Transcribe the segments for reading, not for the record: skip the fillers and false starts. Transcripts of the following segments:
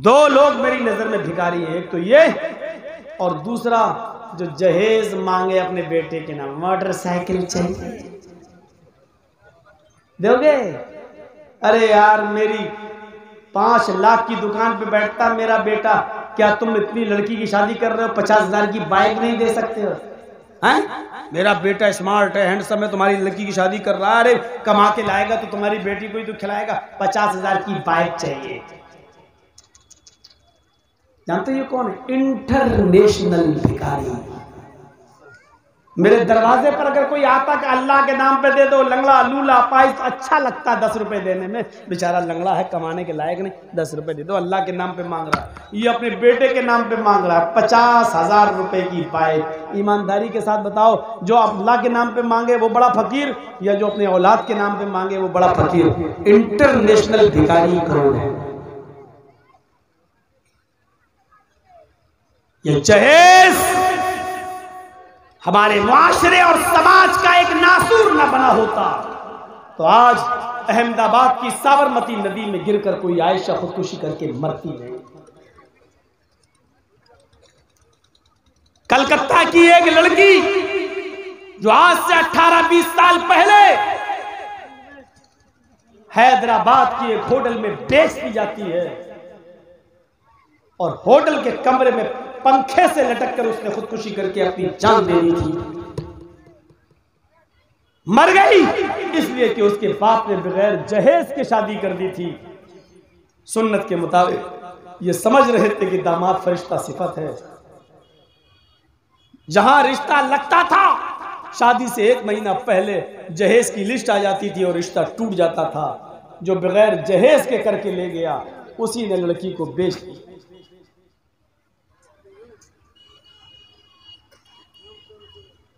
दो लोग मेरी नजर में भिखारी हैं, एक तो ये और दूसरा जो जहेज मांगे अपने बेटे के नाम। मोटरसाइकिल चाहिए, दोगे? अरे यार, मेरी 5 लाख की दुकान पे बैठता मेरा बेटा, क्या तुम इतनी लड़की की शादी कर रहे हो, 50,000 की बाइक नहीं दे सकते हो? हैं? मेरा बेटा स्मार्ट है, हैंडसम है, तुम्हारी लड़की की शादी कर रहा है, अरे कमा के लाएगा तो तुम्हारी बेटी को ही तो खिलाएगा, 50,000 की बाइक चाहिए। जानते हो ये कौन है? इंटरनेशनल भिखारी। मेरे दरवाजे पर अगर कोई आता कि अल्लाह के नाम पे दे दो, लंगड़ा लूला पाइस, अच्छा लगता 10 रुपए देने में, बेचारा लंगड़ा है, कमाने के लायक नहीं, 10 रुपए दे दो, अल्लाह के नाम पे मांग रहा है। ये अपने बेटे के नाम पे मांग रहा है 50,000 रुपए की बाइक। ईमानदारी के साथ बताओ, जो अल्लाह के नाम पे मांगे वो बड़ा फकीर, या जो अपने औलाद के नाम पे मांगे वो बड़ा फकीर? इंटरनेशनल भिखारी कौन है? ये जहेज हमारे मुआशरे और समाज का एक नासूर न बना होता तो आज अहमदाबाद की साबरमती नदी में गिरकर कोई आयशा खुदकुशी करके मरती नहीं। कलकत्ता की एक लड़की जो आज से 18-20 साल पहले हैदराबाद की एक होटल में बेच दी जाती है और होटल के कमरे में पंखे से लटक कर उसने खुदकुशी करके अपनी जान दे दी थी, मर गई इसलिए कि उसके बाप ने बगैर जहेज के शादी कर दी थी। सुन्नत के मुताबिक ये समझ रहे थे कि दामाद फरिश्ता सिफत है। जहां रिश्ता लगता था, शादी से 1 महीना पहले जहेज की लिस्ट आ जाती थी और रिश्ता टूट जाता था। जो बगैर जहेज के करके ले गया उसी ने लड़की को बेच दी।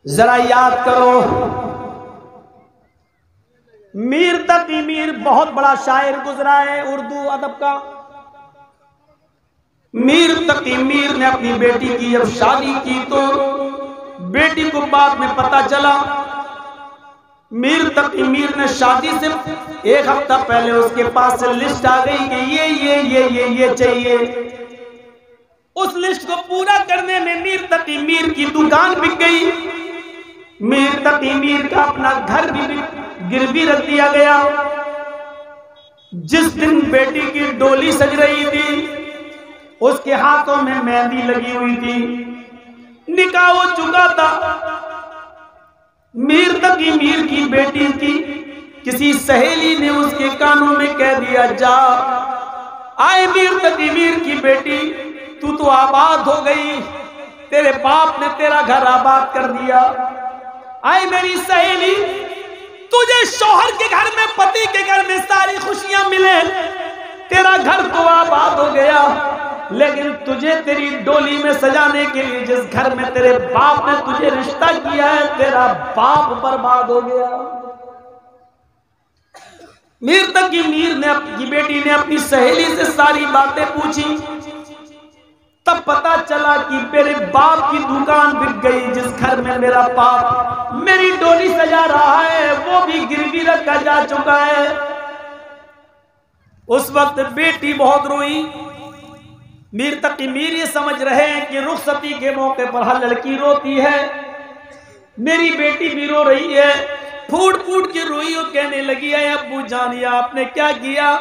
जरा याद करो, मीर तकी मीर बहुत बड़ा शायर गुजरा है उर्दू अदब का। मीर तकी मीर ने अपनी बेटी की जब शादी की तो बेटी को बाद में पता चला, मीर तकी मीर ने शादी से 1 हफ्ता पहले उसके पास से लिस्ट आ गई कि ये चाहिए। उस लिस्ट को पूरा करने में मीर तकी मीर की दुकान बिक गई, मीर तकी मीर का अपना घर भी गिरवी रख दिया गया। जिस दिन बेटी की डोली सज रही थी उसके हाथों में मेहंदी लगी हुई थी, निकाह हो चुका था। मीर तकी मीर की बेटी की किसी सहेली ने उसके कानों में कह दिया, जा आए मीर तकी मीर की बेटी, तू तो आबाद हो गई, तेरे बाप ने तेरा घर आबाद कर दिया। आए मेरी सहेली, तुझे शौहर के घर में, पति के घर में सारी खुशियां मिले, तेरा घर तो आबाद हो गया, लेकिन तुझे तेरी डोली में सजाने के लिए जिस घर में तेरे बाप ने तुझे रिश्ता किया है, तेरा बाप बर्बाद हो गया। मीर तकी मीर ने अपनी बेटी ने अपनी सहेली से सारी बातें पूछी, तब पता चला कि मेरे बाप की दुकान बिक गई। जिस घर में मेरा बाप मेरी डोली सजा रहा है वो भी गिरवी रखा जा चुका है। उस वक्त बेटी बहुत रोई। मीर तकी मीर ये समझ रहे हैं कि रुखसती के मौके पर हर लड़की रोती है, मेरी बेटी भी रो रही है। फूट फूट के रोई और कहने लगी, है अब्बू जान आपने क्या किया?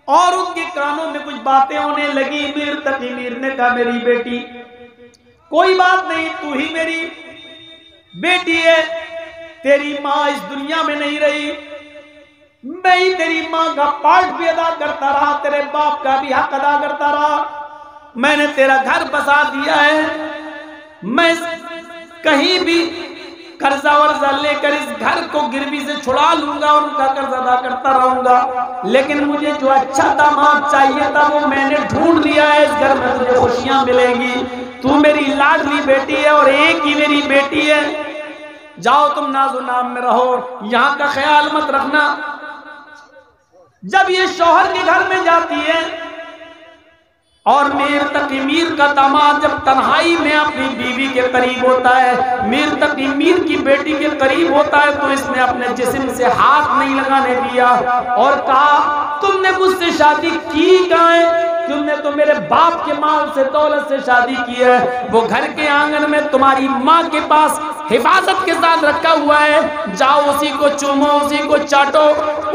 और उनके कानों में कुछ बातें होने लगी। मीर तकी मीर ने कहा, मेरी बेटी कोई बात नहीं, तू ही मेरी बेटी है, तेरी माँ इस दुनिया में नहीं रही, मैं ही तेरी माँ का पार्ट भी अदा करता रहा, तेरे बाप का भी हक अदा करता रहा। मैंने तेरा घर बसा दिया है, मैं कहीं भी कर्जा वर्जा लेकर इस घर को गिरवी से छुड़ा लूंगा, उनका कर्ज अदा करता रहूंगा, लेकिन मुझे जो अच्छा दामाद चाहिए था वो मैंने ढूंढ लिया है। इस घर में तुझे खुशियां मिलेंगी, तू मेरी लाडली बेटी है और एक ही मेरी बेटी है। जाओ तुम नाजो नाम में रहो, यहाँ का ख्याल मत रखना। जब ये शौहर के घर में जाती है और मीर तकी मीर का दामाद जब तन्हाई में अपनी बीवी के करीब होता है, मीर तकी मीर की बेटी के करीब होता है, तो इसने अपने जिस्म से हाथ नहीं लगाने दिया और कहा, तुमने मुझसे शादी की कहाँ है? तुमने मेरे बाप के माल से दौलत से शादी की है, वो घर के आंगन में तुम्हारी माँ के पास हिफाजत के साथ रखा हुआ है। जाओ उसी को चूमो, उसी को चाटो,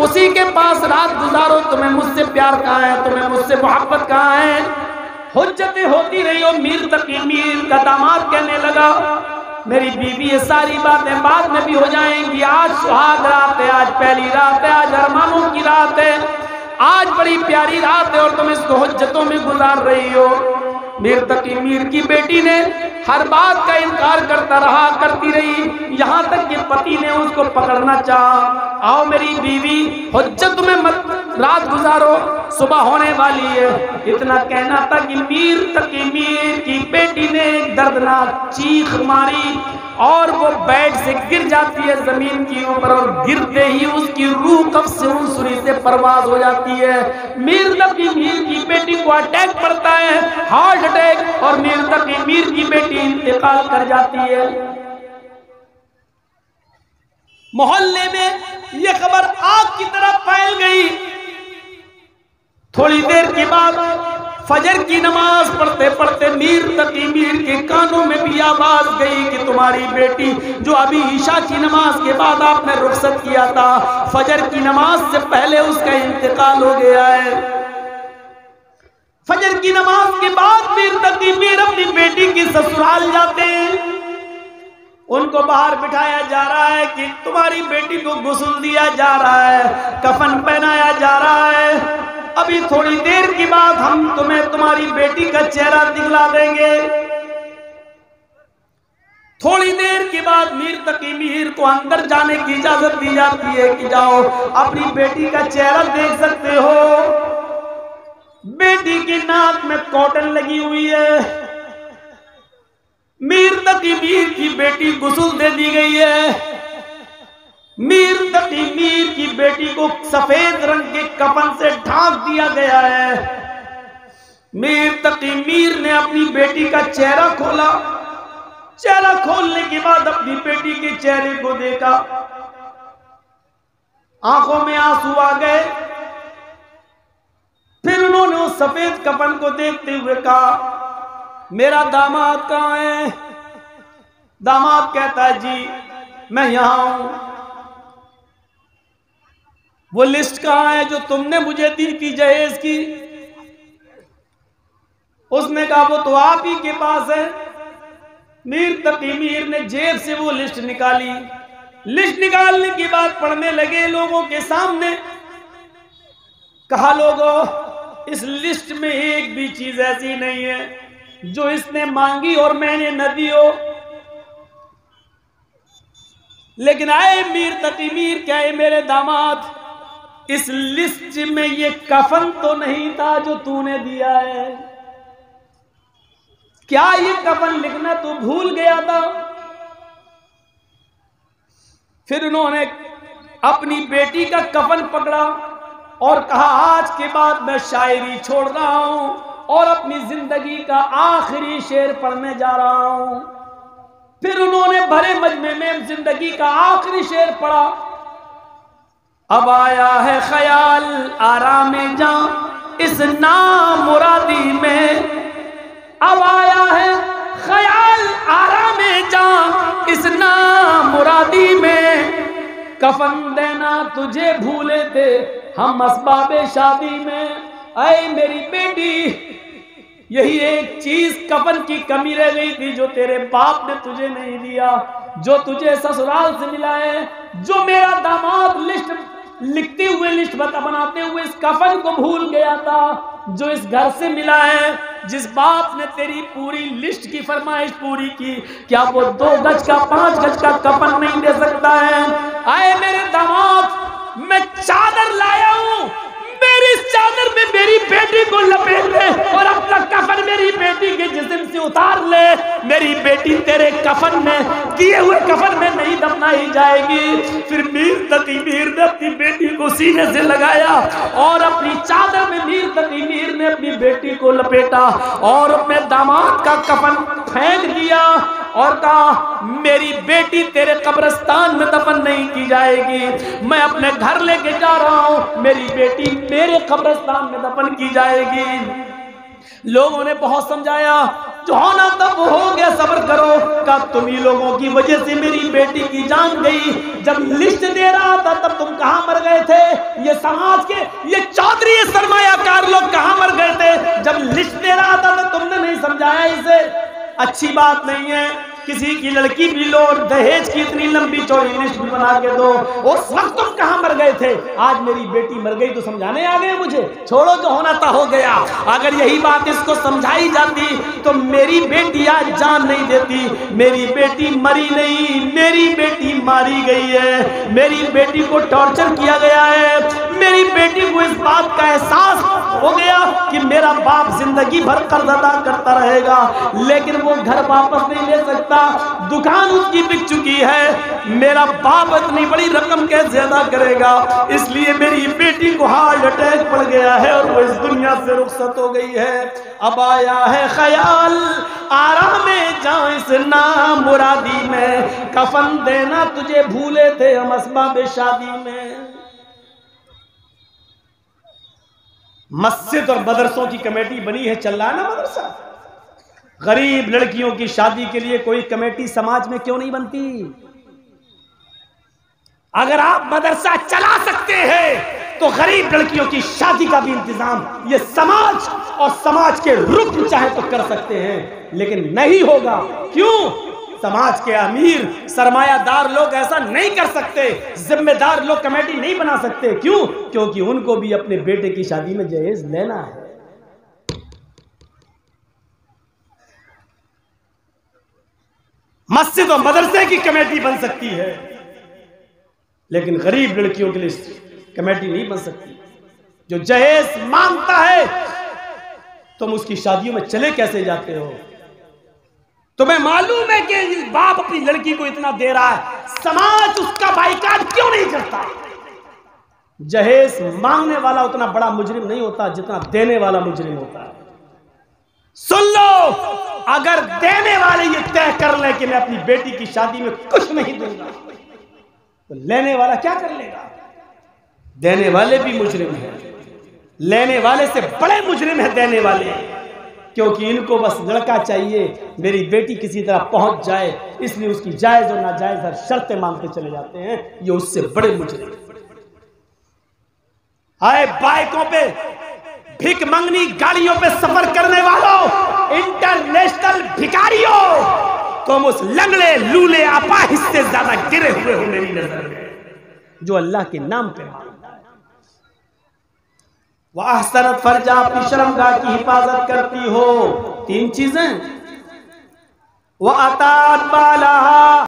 उसी के पास रात गुजारो। तुम्हें मुझसे प्यार कहाँ है, तुम्हें मुझसे मोहब्बत कहाँ है? हुज्जतें होती रही। और मीर तकी मीर का दामाद कहने लगा, मेरी बीवी ये सारी बातें बाद में भी हो जाएंगी। आज सुहाग रात है, आज पहली रात है, आज अरमानों की रात है, आज बड़ी प्यारी रात है और तुम इसको हुज्जतों में गुजार रही हो। मीर तकी मीर की बेटी ने हर बात का इनकार करता रहा, करती रही, यहाँ तक कि पति ने उसको पकड़ना चाहा। आओ मेरी बीवी, हुज्जत में मत रात गुजारो, सुबह होने वाली है। इतना कहना था कि मीर तकी मीर की बेटी ने एक दर्दनाक चीख मारी और वो बेड से गिर जाती है जमीन की ऊपर, और गिरते ही उसकी रूह कब्ज़ से उनसुरी से परवाज हो जाती है। मीर तकी मीर की बेटी को अटैक पड़ता है, हार्ट अटैक, और मीर तकी मीर की बेटी इंतकाल कर जाती है। मोहल्ले में यह खबर आग की तरह फैल गई। थोड़ी देर के बाद फजर की नमाज पढ़ते पढ़ते मीर तकी मीर के कानों में भी आवाज गई कि तुम्हारी बेटी जो अभी ईशा की नमाज के बाद आपने रुखसत किया था, फजर की नमाज से पहले उसका इंतकाल हो गया है। फजर की नमाज के बाद मीर तकी मीर अपनी बेटी की ससुराल जाते हैं। उनको बाहर बिठाया जा रहा है कि तुम्हारी बेटी को गुस्ल दिया जा रहा है, कफन पहनाया जा रहा है। अभी थोड़ी देर के बाद हम तुम्हें तुम्हारी बेटी का चेहरा दिखला देंगे। थोड़ी देर के बाद मीर तकी मीर को अंदर जाने की इजाजत दी जाती है कि जाओ अपनी बेटी का चेहरा देख सकते हो। बेटी की नाक में कॉटन लगी हुई है। मीर तकी मीर की बेटी गुस्ल दे दी गई है। मीर तकी मीर की बेटी को सफेद रंग के कफन से ढांक दिया गया है। मीर तकी मीर ने अपनी बेटी का चेहरा खोला। चेहरा खोलने के बाद अपनी बेटी के चेहरे को देखा, आंखों में आंसू आ गए। फिर उन्होंने उस सफेद कफन को देखते हुए कहा, मेरा दामाद कहाँ है? दामाद कहता है, जी मैं यहां हूं। वो लिस्ट कहाँ है जो तुमने मुझे दी थी जहेज की? उसने कहा वो तो आप ही के पास है। मीर तकी मीर ने जेब से वो लिस्ट निकाली। लिस्ट निकालने की बात पढ़ने लगे लोगों के सामने। कहा, लोगों इस लिस्ट में एक भी चीज ऐसी नहीं है जो इसने मांगी और मैंने न दी हो। लेकिन आए मीर तकी मीर, क्या है मेरे दामाद, इस लिस्ट में ये कफन तो नहीं था जो तूने दिया है। क्या ये कफन लिखना तू भूल गया था? फिर उन्होंने अपनी बेटी का कफन पकड़ा और कहा, आज के बाद मैं शायरी छोड़ रहा हूं और अपनी जिंदगी का आखिरी शेर पढ़ने जा रहा हूं। फिर उन्होंने भरे मजमे में जिंदगी का आखिरी शेर पढ़ा। अब आया है ख्याल आराम जां इस नामुरादी में, अब आया है ख्याल आराम जां इस नामुरादी में, कफन देना तुझे भूले थे हम असबाबे शादी में। ऐ मेरी बेटी, यही एक चीज कफन की कमी रह गई थी जो तेरे बाप ने तुझे नहीं दिया, जो तुझे ससुराल से मिला है, जो मेरा दामाद लिस्ट लिखते हुए लिस्ट बनाते हुए इस कफन को भूल गया था, जो इस घर से मिला है, जिस बाप ने तेरी पूरी लिस्ट की फरमाइश पूरी की, क्या वो 2 गज का 5 गज का कफन नहीं दे सकता है? आए मेरे दामाद, मैं चादर लाया हूं, मेरी चादर में मेरी बेटी को लपेट ले और अपना कफन मेरी बेटी के जिस्म से उतार ले। मेरी बेटी तेरे कफन में, किए हुए कफन में नहीं दफनाई जाएगी। फिर मीर तकी मीर ने अपनी बेटी को सीने से लगाया और अपनी चादर में मीर तकी मीर ने अपनी बेटी को लपेटा और अपने दामाद का कफन फेंक दिया और कहा, मेरी बेटी तेरे कब्रिस्तान में दफन नहीं की जाएगी, मैं अपने घर लेके जा रहा हूं, मेरी बेटी मेरे कब्रिस्तान में दफन की जाएगी। लोगों ने बहुत समझाया, जो होना तब वो हो गया, सब्र करो। का तुम्ही लोगों की वजह से मेरी बेटी की जान गई। जब लिस्ट दे रहा था तब तुम कहां मर गए थे? ये समाज के, ये चौधरी, ये सरमायाकार लोग कहां मर गए थे? जब लिस्ट दे रहा था तो तुमने नहीं समझाया इसे। अच्छी बात नहीं है किसी की लड़की भी लो, दहेज की इतनी लंबी चौड़ी लिस्ट भी बना के दो। उस वक्त तुम कहां मर गए थे? आज मेरी बेटी मर गई तो समझाने आ गए मुझे? छोड़ो, जो होना था हो गया। अगर यही बात इसको समझाई जाती तो मेरी बेटी आज जान नहीं देती। मेरी बेटी मरी नहीं, मेरी बेटी मारी गई है। मेरी बेटी को टॉर्चर किया गया है। मेरी बेटी को इस बात का एहसास हो गया कि मेरा बाप जिंदगी भर कर्ज अदा करता रहेगा, लेकिन वो घर वापस नहीं ले सकता। दुकान उसकी बिक चुकी है। मेरा बाप इतनी बड़ी रकम कैसे अदा करेगा? इसलिए मेरी बेटी को हार्ट अटैक पड़ गया है और वो इस दुनिया से रुखसत हो गई है। अब आया है ख्याल आराम में जाओ इस नामुरादी में, कफन देना तुझे भूले थे हम असबाब शादी में। मस्जिद और मदरसों की कमेटी बनी है, चल रहा है ना मदरसा। गरीब लड़कियों की शादी के लिए कोई कमेटी समाज में क्यों नहीं बनती? अगर आप मदरसा चला सकते हैं तो गरीब लड़कियों की शादी का भी इंतजाम ये समाज और समाज के रुकन चाहे तो कर सकते हैं, लेकिन नहीं होगा। क्यों? समाज के अमीर सरमायादार लोग ऐसा नहीं कर सकते, जिम्मेदार लोग कमेटी नहीं बना सकते। क्यों? क्योंकि उनको भी अपने बेटे की शादी में जहेज लेना है। मस्जिद और मदरसे की कमेटी बन सकती है, लेकिन गरीब लड़कियों के लिए कमेटी नहीं बन सकती। जो जहेज मांगता है तुम उसकी शादियों में चले कैसे जाते हो? तुम्हें मालूम है कि बाप अपनी लड़की को इतना दे रहा है, समाज उसका बाइकाट क्यों नहीं करता? जहेज मांगने वाला उतना बड़ा मुजरिम नहीं होता जितना देने वाला मुजरिम होता है। सुन लो, अगर देने वाले ये तय कर ले कि मैं अपनी बेटी की शादी में कुछ नहीं दूंगा, तो लेने वाला क्या कर लेगा? देने वाले भी मुजरिम हैं, लेने वाले से बड़े मुजरिम है देने वाले, क्योंकि इनको बस लड़का चाहिए, मेरी बेटी किसी तरह पहुंच जाए, इसलिए उसकी जायज और नाजायज हर शर्तें मांगते चले जाते हैं। ये उससे बड़े मुजरिम। आए बाइकों पे, भिख मंगनी गाड़ियों पे सफर करने वालों, इंटरनेशनल भिखारियों, तुम उस लंगड़े लूले अपाहिज से ज्यादा गिरे हुए हो मेरी नजर में, जो अल्लाह के नाम पे मांगता है। वह अहसनत फर्जा, अपनी शर्मगाह की हिफाजत करती हो। 3 चीजें, वह अतात बाला